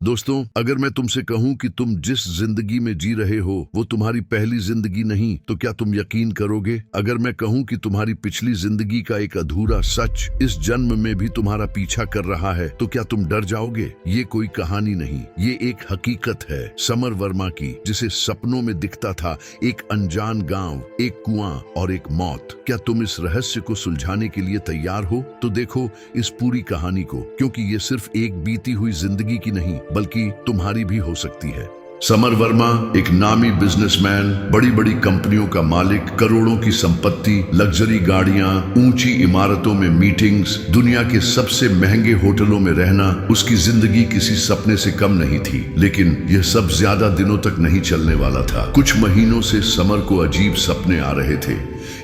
दोस्तों, अगर मैं तुमसे कहूं कि तुम जिस जिंदगी में जी रहे हो वो तुम्हारी पहली जिंदगी नहीं, तो क्या तुम यकीन करोगे? अगर मैं कहूं कि तुम्हारी पिछली जिंदगी का एक अधूरा सच इस जन्म में भी तुम्हारा पीछा कर रहा है, तो क्या तुम डर जाओगे? ये कोई कहानी नहीं, ये एक हकीकत है समर वर्मा की, जिसे सपनों में दिखता था एक अनजान गांव, एक कुआं और एक मौत। क्या तुम इस रहस्य को सुलझाने के लिए तैयार हो? तो देखो इस पूरी कहानी को, क्योंकि ये सिर्फ एक बीती हुई जिंदगी की नहीं बल्कि तुम्हारी भी हो सकती है। समर वर्मा एक नामी बिजनेसमैन, बड़ी बड़ी कंपनियों का मालिक, करोड़ों की संपत्ति, लग्जरी गाड़ियां, ऊंची इमारतों में मीटिंग्स, दुनिया के सबसे महंगे होटलों में रहना, उसकी जिंदगी किसी सपने से कम नहीं थी। लेकिन यह सब ज्यादा दिनों तक नहीं चलने वाला था। कुछ महीनों से समर को अजीब सपने आ रहे थे।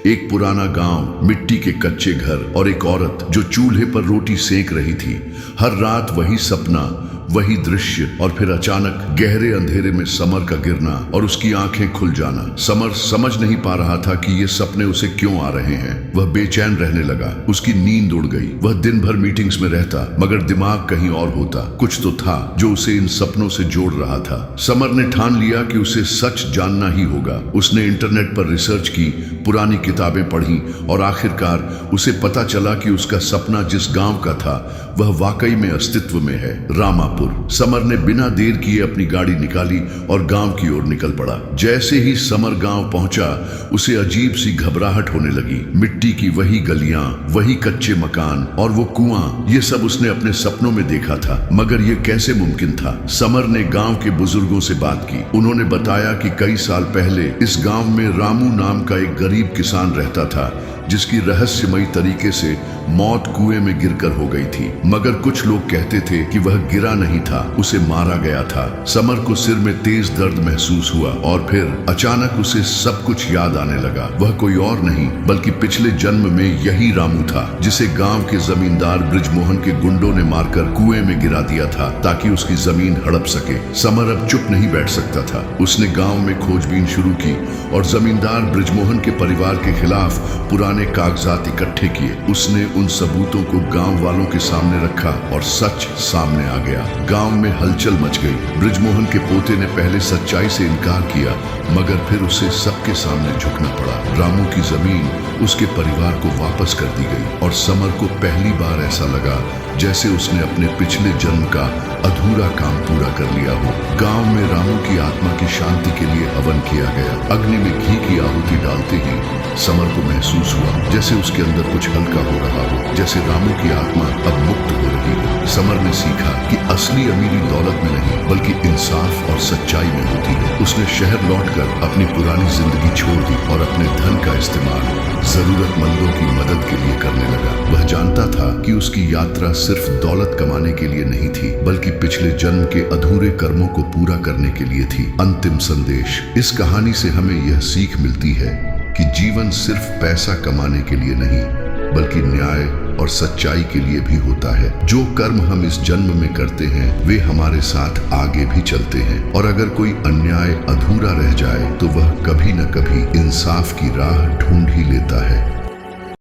एक पुराना गांव, मिट्टी के कच्चे घर और एक औरत जो चूल्हे पर रोटी सेक रही थी। हर रात वही सपना, वही दृश्य, और फिर अचानक गहरे अंधेरे में समर का गिरना और उसकी आंखें खुल जाना। समर समझ नहीं पा रहा था कि ये सपने उसे क्यों आ रहे हैं। वह बेचैन रहने लगा, उसकी नींद उड़ गई। वह दिन भर मीटिंग्स में रहता, मगर दिमाग कहीं और होता। कुछ तो था जो उसे इन सपनों से जोड़ रहा था। समर ने ठान लिया कि उसे सच जानना ही होगा। उसने इंटरनेट पर रिसर्च की, पुरानी किताबें पढ़ी और आखिरकार उसे पता चला कि उसका सपना जिस गांव का था वह वाकई में अस्तित्व में है, रामापुर। समर ने बिना देर किए अपनी गाड़ी निकाली और गांव की ओर निकल पड़ा। जैसे ही समर गांव पहुंचा, उसे अजीब सी घबराहट होने लगी। मिट्टी की वही गलियां, वही कच्चे मकान और वो कुआं, ये सब उसने अपने सपनों में देखा था। मगर ये कैसे मुमकिन था? समर ने गांव के बुजुर्गों से बात की। उन्होंने बताया कि कई साल पहले इस गांव में रामू नाम का एक गरीब किसान रहता था, जिसकी रहस्यमयी तरीके से मौत कुएं में गिरकर हो गई थी। मगर कुछ लोग कहते थे कि वह गिरा नहीं था, उसे मारा गया था। समर को सिर में तेज दर्द महसूस हुआ और फिर अचानक उसे सब कुछ याद आने लगा। वह कोई और नहीं बल्कि पिछले जन्म में यही रामू था, जिसे गांव के जमींदार ब्रिजमोहन के गुंडों ने मारकर कुएं में गिरा दिया था ताकि उसकी जमीन हड़प सके। समर अब चुप नहीं बैठ सकता था। उसने गांव में खोजबीन शुरू की और जमींदार ब्रिजमोहन के परिवार के खिलाफ पुराने कागजात इकट्ठे किए। उसने उन सबूतों को गांव वालों के सामने रखा और सच सामने आ गया। गांव में हलचल मच गई। ब्रिजमोहन के पोते ने पहले सच्चाई से इनकार किया, मगर फिर उसे सबके सामने झुकना पड़ा। रामू की जमीन उसके परिवार को वापस कर दी गई और समर को पहली बार ऐसा लगा जैसे उसने अपने पिछले जन्म का अधूरा काम पूरा कर लिया हो। गांव में रामू की आत्मा की शांति के लिए हवन किया गया। अग्नि में घी की आहुति डालते ही समर को महसूस हुआ जैसे उसके अंदर कुछ हल्का हो रहा हो, जैसे रामू की आत्मा अब मुक्त हो रही हो। समर ने सीखा कि असली अमीरी दौलत में नहीं बल्कि इंसाफ और सच्चाई में होती है। उसने शहर लौटकर अपनी पुरानी जिंदगी छोड़ दी और अपने धन का इस्तेमाल जरूरतमंदों की मदद के लिए करने लगा। वह जानता था कि उसकी यात्रा सिर्फ दौलत कमाने के लिए नहीं थी, बल्कि पिछले जन्म के अधूरे कर्मों को पूरा करने के लिए थी। अंतिम संदेश इस कहानी से हमें यह सीख मिलती है कि जीवन सिर्फ पैसा कमाने के लिए नहीं बल्कि न्याय और सच्चाई के लिए भी होता है। जो कर्म हम इस जन्म में करते हैं वे हमारे साथ आगे भी चलते हैं, और अगर कोई अन्याय अधूरा रह जाए तो वह कभी न कभी इंसाफ की राह ढूंढ ही लेता है।